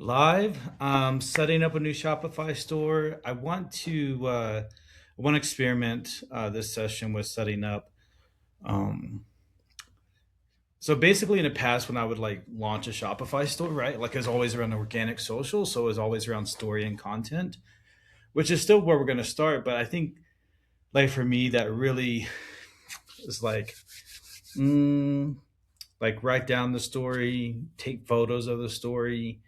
Live. Setting up a new Shopify store. I want to experiment this session with setting up. Um, so basically, in the past, when I would like launch a Shopify store, right, like it was always around organic social, so it was always around story and content, which is still where we're going to start. But I think, like for me, that really is mm, like write down the story, take photos of the story.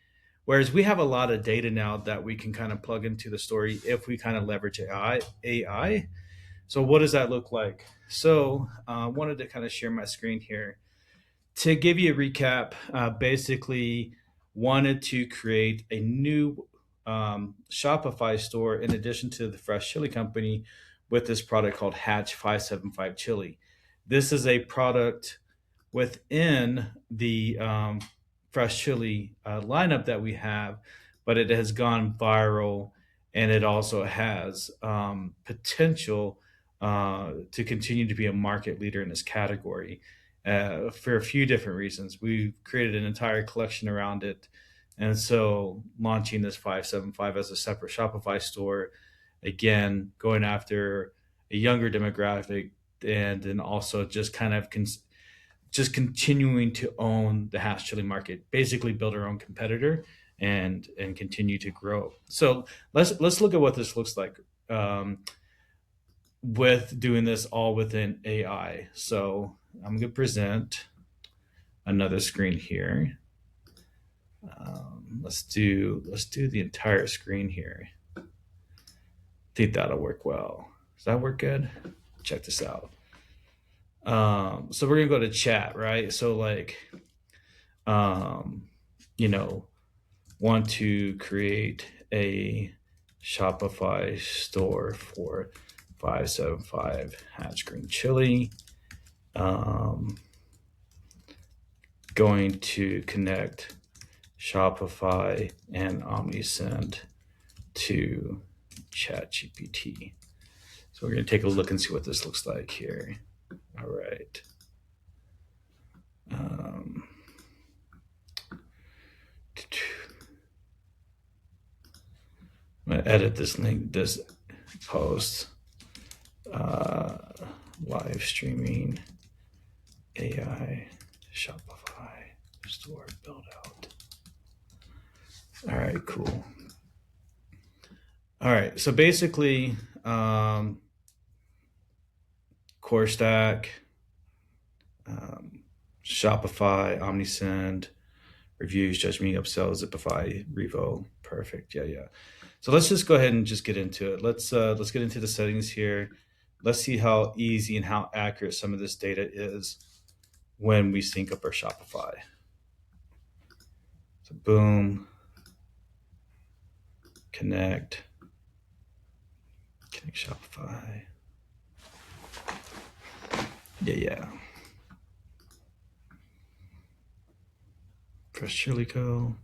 Whereas we have a lot of data now that we can kind of plug into the story if we kind of leverage AI. So what does that look like? So I wanted to kind of share my screen here to give you a recap. Basically, wanted to create a new Shopify store in addition to the Fresh Chile Company with this product called Hatch 575 Chili. This is a product within the Fresh Chili lineup that we have, but it has gone viral and it also has potential to continue to be a market leader in this category for a few different reasons. We've created an entire collection around it. And so launching this 575 as a separate Shopify store, again, going after a younger demographic and then also just kind of just continuing to own the hash chili market, basically build our own competitor and continue to grow. So let's look at what this looks like with doing this all within AI. So I'm going to present another screen here. Let's do the entire screen here. I think that'll work well. Does that work good? Check this out. So we're gonna go to chat, right? So um, you know, want to create a Shopify store for 575 Hatch Green Chile. Going to connect Shopify and Omnisend to ChatGPT. So we're going to take a look and see what this looks like here. All right. I'm going to edit this link, this post. Live streaming AI Shopify store build out. All right, cool. All right, so basically, core stack, Shopify, Omnisend, reviews, Judge Me, Upsell, Zipify, Revo. Perfect. Yeah. So let's just go ahead and just get into it. Let's get into the settings here. Let's see how easy and how accurate some of this data is when we sync up our Shopify. So boom, connect Shopify. Yeah. Fresh Chile Co.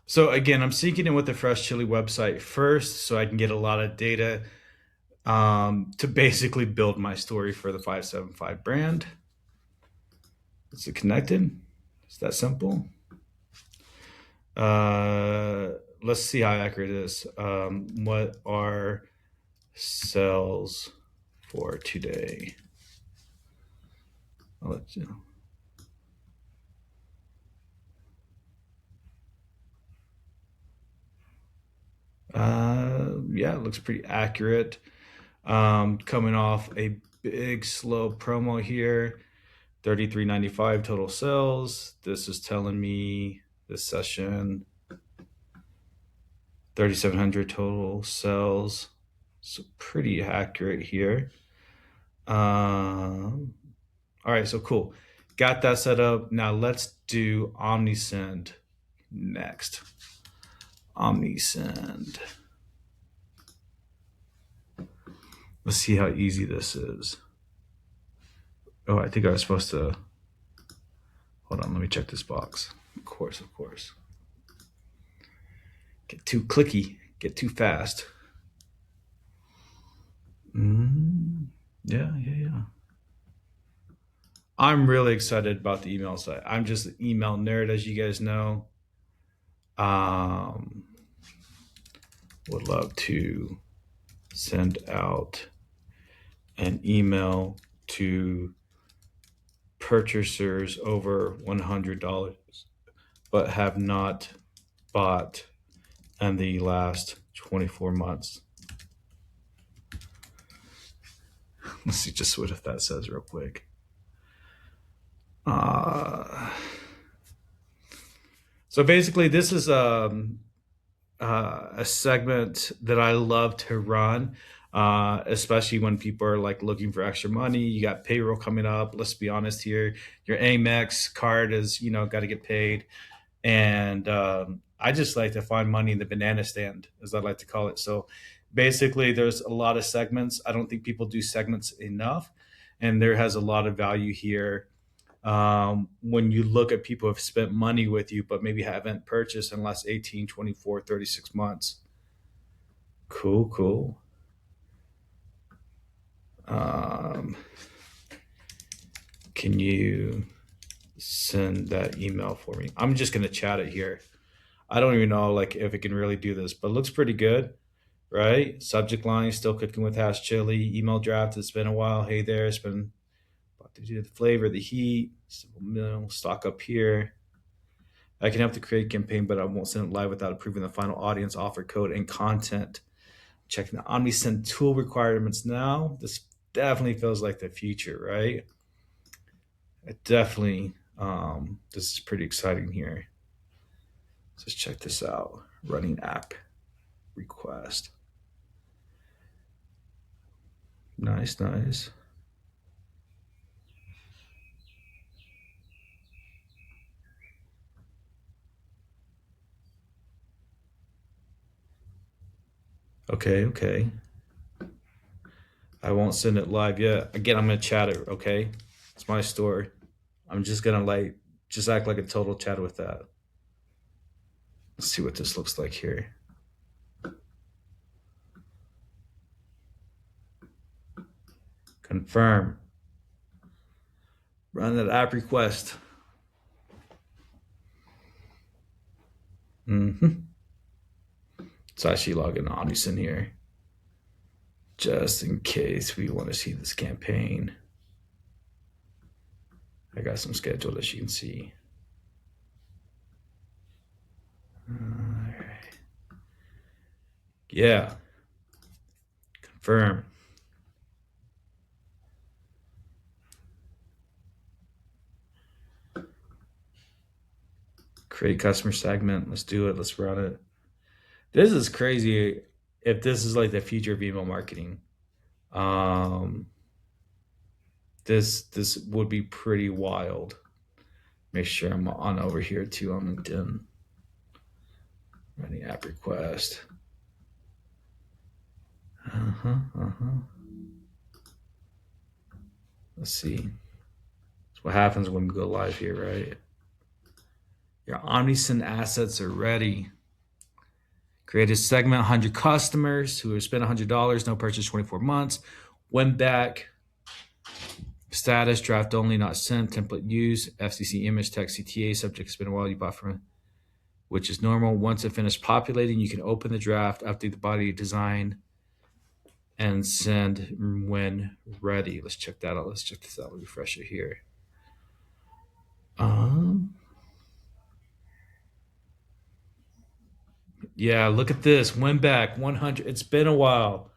So again, I'm syncing in with the Fresh Chile website first so I can get a lot of data to basically build my story for the 575 brand. Is it connected? It's that simple. Let's see how accurate it is. What are sales for today? I'll let you know. Yeah, it looks pretty accurate. Coming off a big slow promo here, $33.95 total sales. This is telling me this session 3,700 total sales. So pretty accurate here. All right, so cool. Got that set up. Now let's do Omnisend next. Omnisend. Let's see how easy this is. Oh, I think I was supposed to. Hold on, let me check this box. Of course. Get too clicky, get too fast. Yeah. I'm really excited about the email site. I'm just an email nerd, as you guys know. Um, would love to send out an email to purchasers over $100, but have not bought in the last 24 months. Let's see just what if that says real quick. So basically, this is a segment that I love to run, especially when people are like looking for extra money. You got payroll coming up. Let's be honest here. Your Amex card is, got to get paid. And I just like to find money in the banana stand, as I like to call it. So basically, there's a lot of segments. I don't think people do segments enough. And there has a lot of value here when you look at people who have spent money with you, but maybe haven't purchased in the last 18, 24, 36 months. Cool, cool. Can you send that email for me? I'm just going to chat it here. I don't even know like if it can really do this, but it looks pretty good, right? Subject line, still cooking with Hatch Chili. Email draft, it's been a while. Hey there, it's been about to do the flavor, the heat. Simple meal, stock up here. I can help to create a campaign, but I won't send it live without approving the final audience, offer code, and content. Checking the Omnisend tool requirements now. This definitely feels like the future, right? It definitely, this is pretty exciting here. Let's check this out. Running app request. Nice, nice. Okay, okay. I won't send it live yet. Again, I'm gonna chat it, okay? It's my store. I'm just gonna like just act like a total chat with that. Let's see what this looks like here. Confirm. Run that app request. So actually log in Omnisend here, just in case we want to see this campaign. I got some scheduled, as you can see. All right. Yeah. Confirm. Create customer segment. Let's do it. Let's run it. This is crazy. If this is like the future of email marketing, this would be pretty wild. Make sure I'm on over here too on LinkedIn. Running app request. Let's see. That's what happens when we go live here, right? Your Omnisend assets are ready. Create a segment, 100 customers who have spent $100, no purchase, 24 months. Went back. Status, draft only, not sent. Template use, FCC image, text, CTA. Subject has been a while. You bought from it, which is normal. Once it finished populating, you can open the draft, update the body design, and send when ready. Let's check that out. Let's check this out. Refresh it here. Yeah, look at this. Went back 100. It's been a while.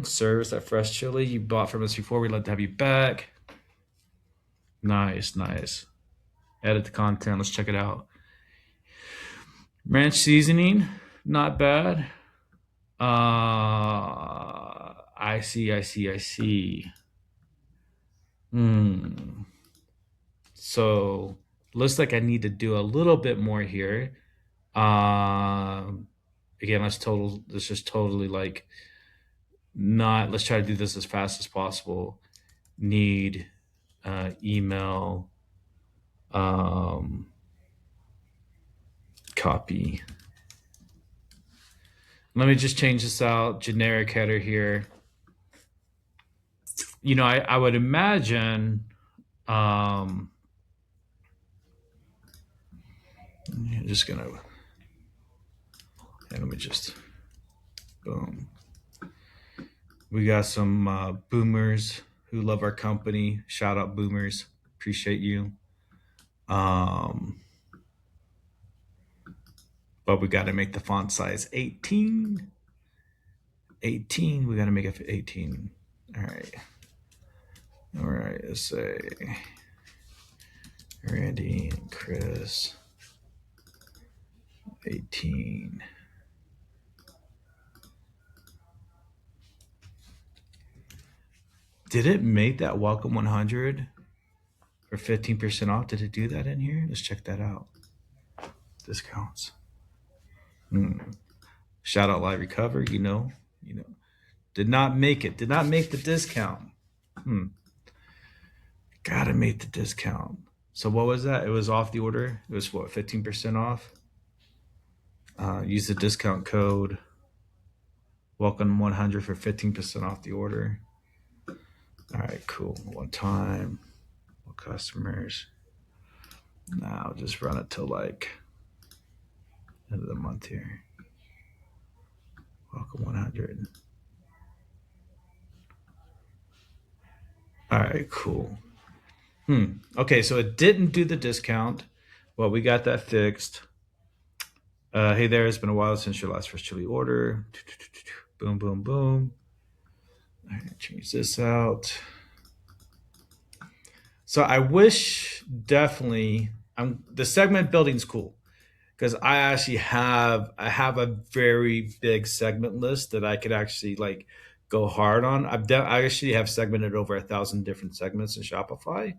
Service at Fresh Chile. You bought from us before. We'd love to have you back. Nice, nice. Edit the content. Let's check it out. Ranch seasoning, not bad. I see. So looks like I need to do a little bit more here. Again, let's just totally like not, let's try to do this as fast as possible. Need email copy. Let me just change this out. Generic header here. I would imagine, I'm just gonna, let me just, boom. We got some boomers who love our company. Shout out boomers. Appreciate you. Um, but we got to make the font size 18. 18. We got to make it 18. All right. All right. Let's say Randy and Chris. 18. Did it make that welcome 100 for 15% off? Did it do that in here? Let's check that out. Discounts. Shout out Live Recover. Did not make it. Did not make the discount. Gotta make the discount. So what was that? It was off the order. It was what, 15% off? Use the discount code welcome 100 for 15% off the order. All right, cool. One time, customers. Now just run it till like end of the month here. Welcome 100. All right, cool. Okay, so it didn't do the discount. Well, we got that fixed. Hey there, it's been a while since your last Fresh Chile order. Boom, boom, boom. All right, change this out. So I wish definitely the segment building's cool because I have a very big segment list that I could actually like go hard on. I actually have segmented over 1,000 different segments in Shopify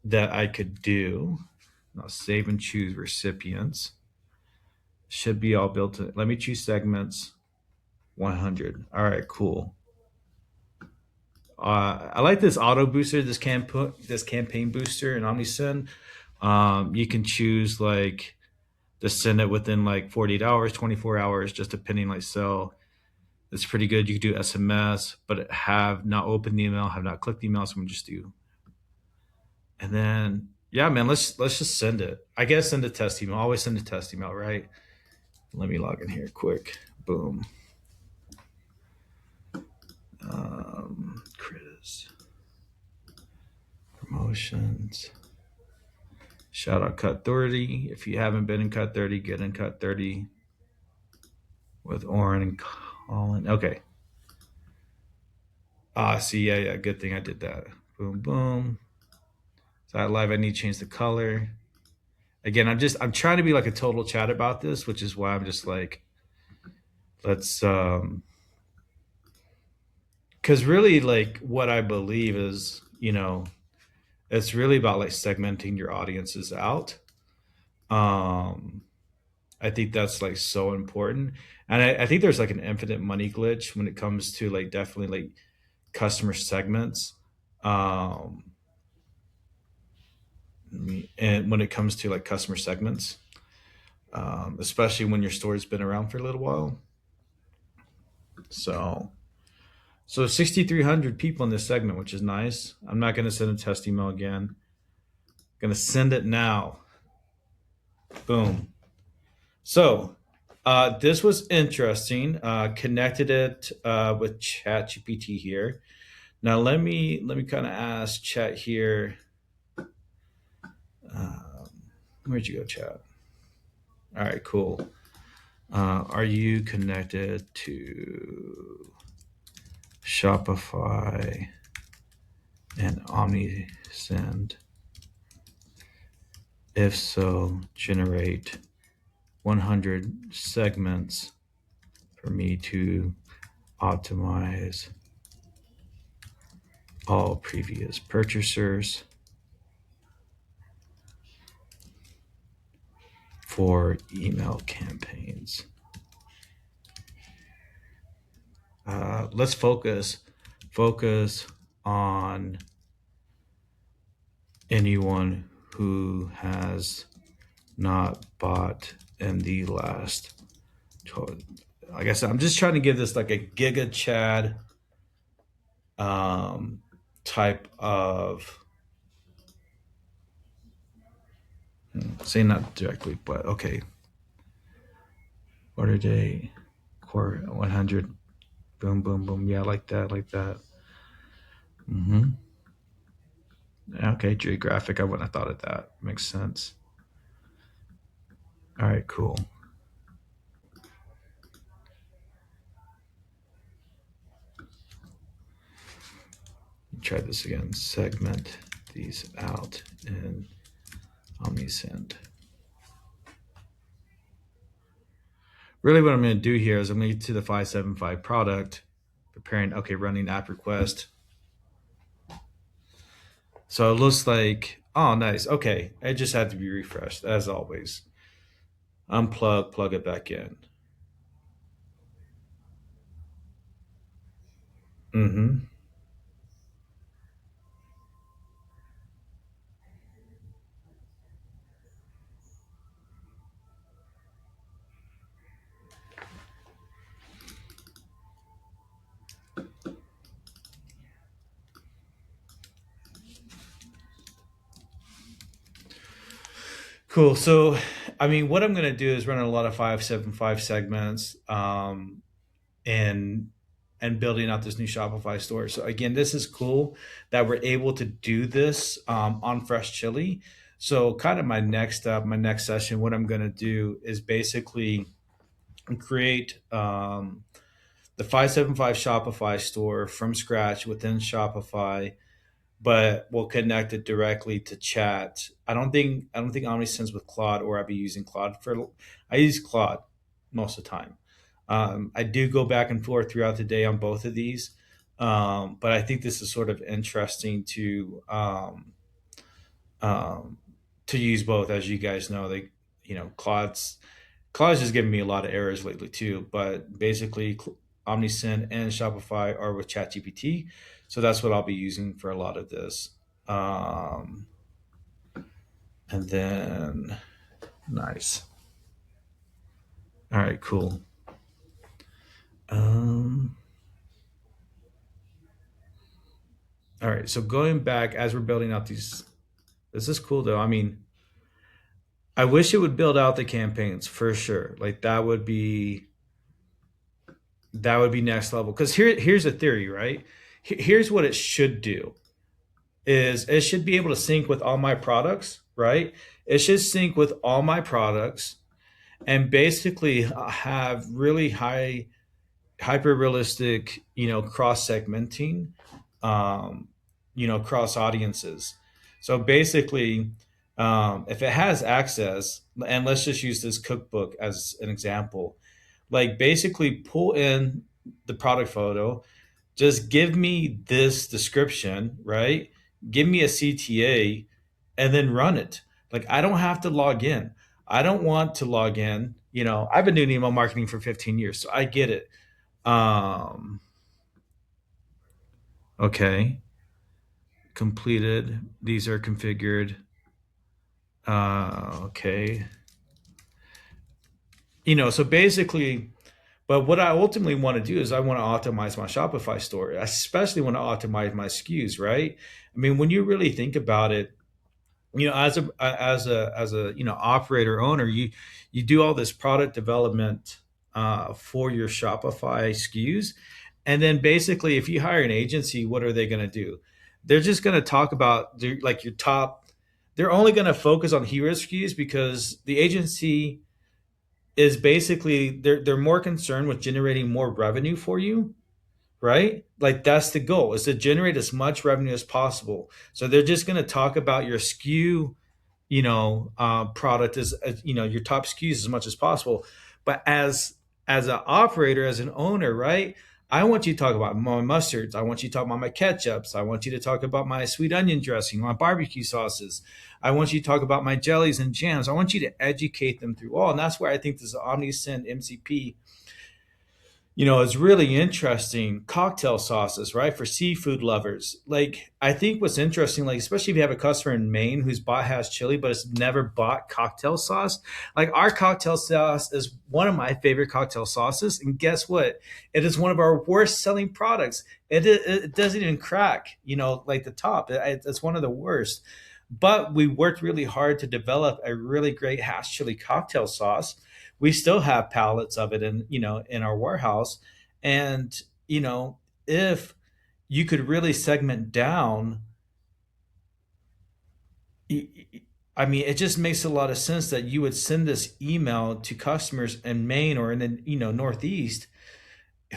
that I could do. Now save and choose recipients. Should be all built in. Let me choose segments 100. All right, cool. I like this auto booster, this campaign booster in Omnisend. You can choose like to send it within like 48 hours, 24 hours, just depending. Like, so it's pretty good. You can do SMS, but have not opened the email, have not clicked the email. So I'm gonna just do, and then yeah, man, let's just send it. I guess send a test email. Always send a test email, right? Let me log in here quick. Boom. Chris. Promotions. Shout out Cut 30. If you haven't been in Cut 30, get in Cut 30 with Oren and Colin. Okay. See, yeah. Good thing I did that. Boom, boom. So I live, I need to change the color. Again, I'm trying to be like a total chat about this, which is why I'm just like, let's, because really like what I believe is, it's really about like segmenting your audiences out. I think that's like so important. And I think there's like an infinite money glitch when it comes to like definitely like customer segments. Um, and when it comes to like customer segments, especially when your store's been around for a little while. So 6,300 people in this segment, which is nice. I'm not going to send a test email again. I'm going to send it now. Boom. So this was interesting. Connected it with ChatGPT here. Now let me kind of ask Chat here. Where'd you go, Chat? All right, cool. Are you connected to Shopify and Omnisend? If so, generate 100 segments for me to optimize all previous purchasers for email campaigns. Let's focus on anyone who has not bought in the last 12. like I said, I'm just trying to give this like a Giga Chad um, type of, say not directly, but okay, order day, core 100, boom, boom, boom. Yeah, like that, like that. Mm-hmm. Okay, geographic. I wouldn't have thought of that. Makes sense. All right, cool. Try this again. Segment these out in Omnisend. Really, what I'm going to do here is I'm going to get to the 575 product, preparing, okay, running app request. So it looks like, oh, nice. Okay, it just had to be refreshed, as always. Unplug, plug it back in. Mm-hmm. Cool. So, I mean, what I'm going to do is run a lot of 575 segments. And building out this new Shopify store. So again, this is cool that we're able to do this on Fresh Chile. So kind of my next step, my next session, what I'm going to do is basically create the 575 Shopify store from scratch within Shopify, but we'll connect it directly to chat. I don't think Omnisend's with Claude, or I'll be using Claude for. I use Claude most of the time. I do go back and forth throughout the day on both of these, but I think this is sort of interesting um, to use both. As you guys know, Claude's just giving me a lot of errors lately too. But basically, Omnisend and Shopify are with ChatGPT, so that's what I'll be using for a lot of this. Um, and then, nice. All right, cool. Um, all right, so going back as we're building out these, this is cool though. I mean, I wish it would build out the campaigns for sure. Like that would be next level. Because here's a theory, right? Here's what it should do is it should be able to sync with all my products, right? It should sync with all my products and basically have really high hyper realistic, cross segmenting, um, cross audiences. So basically, if it has access, and let's just use this cookbook as an example, like basically pull in the product photo, just give me this description, right? Give me a CTA and then run it. Like I don't have to log in. I don't want to log in. I've been doing email marketing for 15 years, so I get it. Um, okay, completed. These are configured. Okay. So basically, but what I ultimately want to do is I want to optimize my Shopify store. I especially want to optimize my SKUs, right? I mean, when you really think about it, as a operator owner, you do all this product development for your Shopify SKUs, and then basically if you hire an agency, what are they going to do? They're just going to talk about like your top. They're only going to focus on hero SKUs because the agency is basically they're more concerned with generating more revenue for you, right? Like that's the goal, is to generate as much revenue as possible. So they're just going to talk about your SKU, product as your top SKUs as much as possible. But as an operator, as an owner, right? I want you to talk about my mustards. I want you to talk about my ketchups. I want you to talk about my sweet onion dressing, my barbecue sauces. I want you to talk about my jellies and jams. I want you to educate them through all. And that's where I think this Omnisend MCP It's really interesting. Cocktail sauces, right? For seafood lovers. Like, I think what's interesting, like, especially if you have a customer in Maine who's bought Hatch Chili, but has never bought cocktail sauce. Like, our cocktail sauce is one of my favorite cocktail sauces. And guess what? It is one of our worst selling products. It doesn't even crack, like the top. It's one of the worst. But we worked really hard to develop a really great Hatch Chili cocktail sauce. We still have pallets of it in our warehouse. And if you could really segment down, I mean, it just makes a lot of sense that you would send this email to customers in Maine or in the Northeast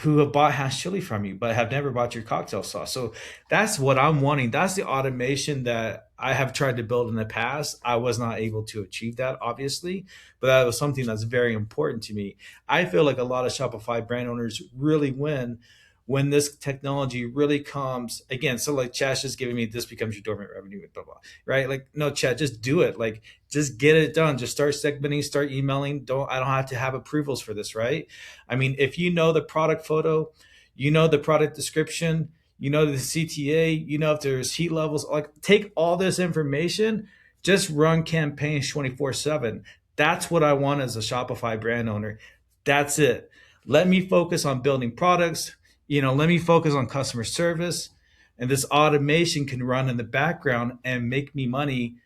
who have bought hash chili from you but have never bought your cocktail sauce. So that's what I'm wanting. That's the automation that I have tried to build in the past. I was not able to achieve that, obviously, but that was something that's very important to me. I feel like a lot of Shopify brand owners really win when this technology really comes again. So like Chat's just giving me this becomes your dormant revenue, blah blah, right? Like no, Chat, just do it. Like just get it done. Just start segmenting, start emailing. I don't have to have approvals for this, right? I mean, if you know the product photo, you know the product description, you know the CTA, you know if there's heat levels, like take all this information, just run campaigns 24/7. That's what I want as a Shopify brand owner. That's it. Let me focus on building products, let me focus on customer service, and this automation can run in the background and make me money.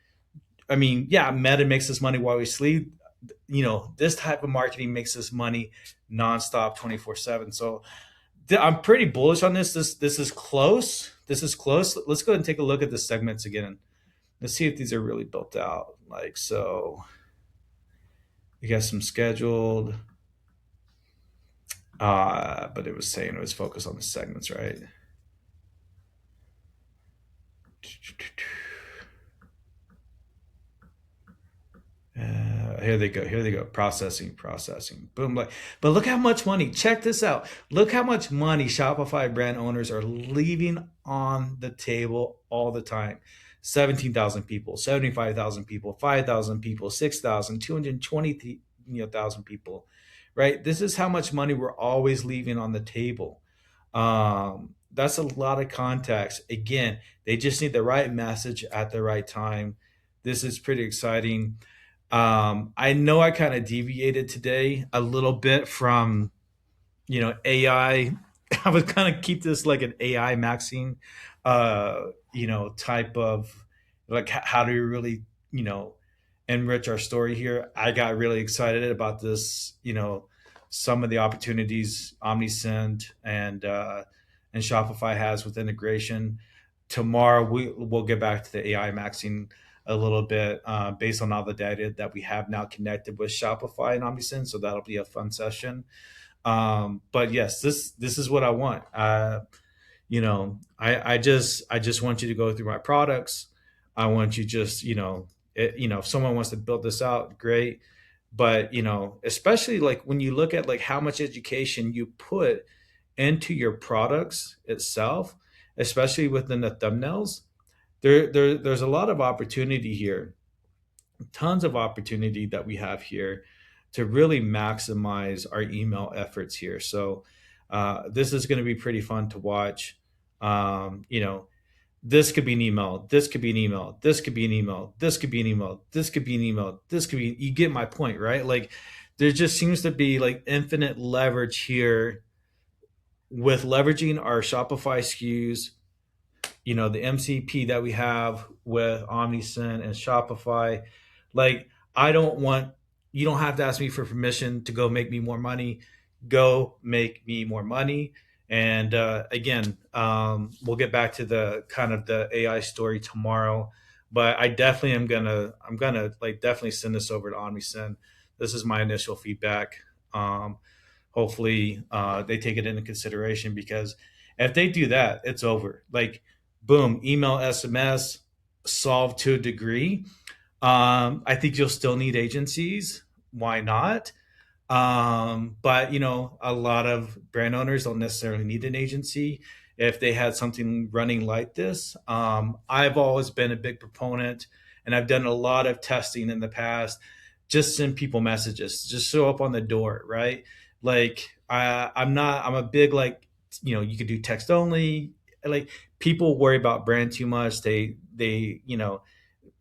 I mean, yeah, Meta makes us money while we sleep. This type of marketing makes us money nonstop 24/7. So I'm pretty bullish on this. This is close. This is close. Let's go ahead and take a look at the segments again. Let's see if these are really built out. Like, so we got some scheduled, but it was saying it was focused on the segments, right? Here they go. Here they go. Processing, processing. Boom. Like, but look how much money. Check this out. Look how much money Shopify brand owners are leaving on the table all the time. 17,000 people, 75,000 people, 5,000 people, 6,000, 220 thousand people, right? This is how much money we're always leaving on the table. That's a lot of contacts. Again, they just need the right message at the right time. This is pretty exciting. I know I kind of deviated today a little bit from, AI. I would kind of keep this like an AI maxing, type of like how do you really, enrich our story here. I got really excited about this, some of the opportunities Omnisend and Shopify has with integration. Tomorrow we'll get back to the AI maxing a little bit based on all the data that we have now connected with Shopify and Omnisend. So that'll be a fun session. But yes, this is what I want. I just want you to go through my products. I want you just if someone wants to build this out, great. But especially like when you look at like how much education you put into your products itself, especially within the thumbnails, there's a lot of opportunity here, tons of opportunity that we have here to really maximize our email efforts here. So this is going to be pretty fun to watch. This could be an email, this could be an email, this could be an email, this could be an email, this could be an email, this could be, you get my point, right? Like there just seems to be like infinite leverage here with leveraging our Shopify SKUs, the MCP that we have with Omnisend and Shopify. Like, I don't want, you don't have to ask me for permission to go make me more money. Go make me more money. And again, we'll get back to the kind of the AI story tomorrow. But I definitely I'm gonna like definitely send this over to Omnisend. This is my initial feedback. Hopefully, they take it into consideration because if they do that, it's over. Like, boom, email, SMS, solved to a degree. I think you'll still need agencies. Why not? But a lot of brand owners don't necessarily need an agency if they had something running like this. I've always been a big proponent, and I've done a lot of testing in the past. Just send people messages. Just show up on the door, right? Like I'm a big like, you could do text only. Like, people worry about brand too much. They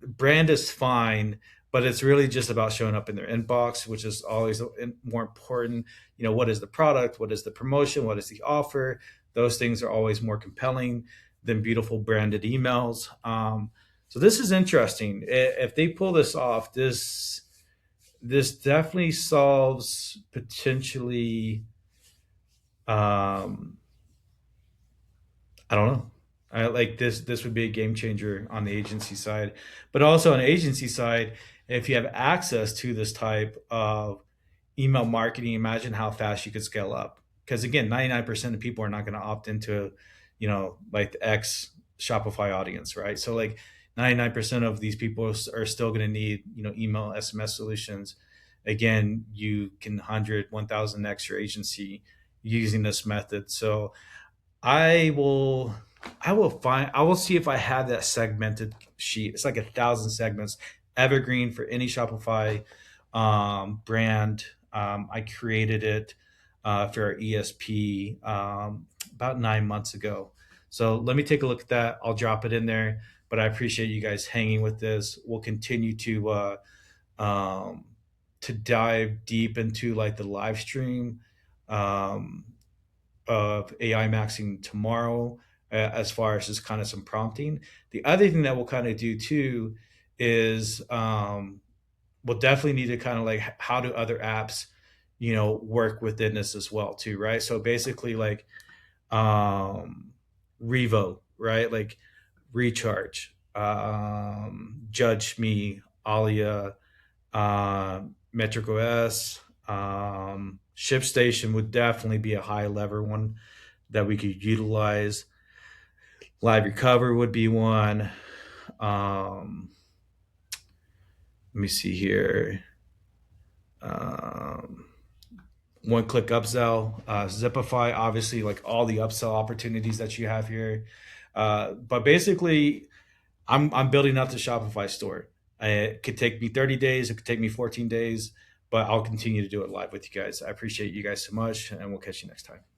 brand is fine, but it's really just about showing up in their inbox, which is always more important. What is the product? What is the promotion? What is the offer? Those things are always more compelling than beautiful branded emails. So this is interesting. If they pull this off, this definitely solves potentially. Um, I don't know. I like this. This would be a game changer on the agency side, but also on the agency side, if you have access to this type of email marketing, imagine how fast you could scale up. Because again, 99% of people are not going to opt into, like the X Shopify audience, right? So like 99% of these people are still going to need, email SMS solutions. Again, you can 100, 1,000x your agency using this method. So I will I will see if I have that segmented sheet. It's like 1,000 segments, evergreen for any Shopify brand. I created it for our ESP about 9 months ago. So let me take a look at that. I'll drop it in there. But I appreciate you guys hanging with this. We'll continue um, to dive deep into like the live stream. Um, of AI maxing tomorrow, as far as just kind of some prompting. The other thing that we'll kind of do too is we'll definitely need to kind of like how do other apps, work within this as well too, right? So basically like um, Revo, right? Like Recharge, Judge Me, Alia, Metric OS, ShipStation would definitely be a high lever one that we could utilize. Live Recover would be one. Let me see here. Um, One click upsell, Zipify, obviously, like all the upsell opportunities that you have here. But basically, I'm building out the Shopify store. It could take me 30 days. It could take me 14 days, but I'll continue to do it live with you guys. I appreciate you guys so much, and we'll catch you next time.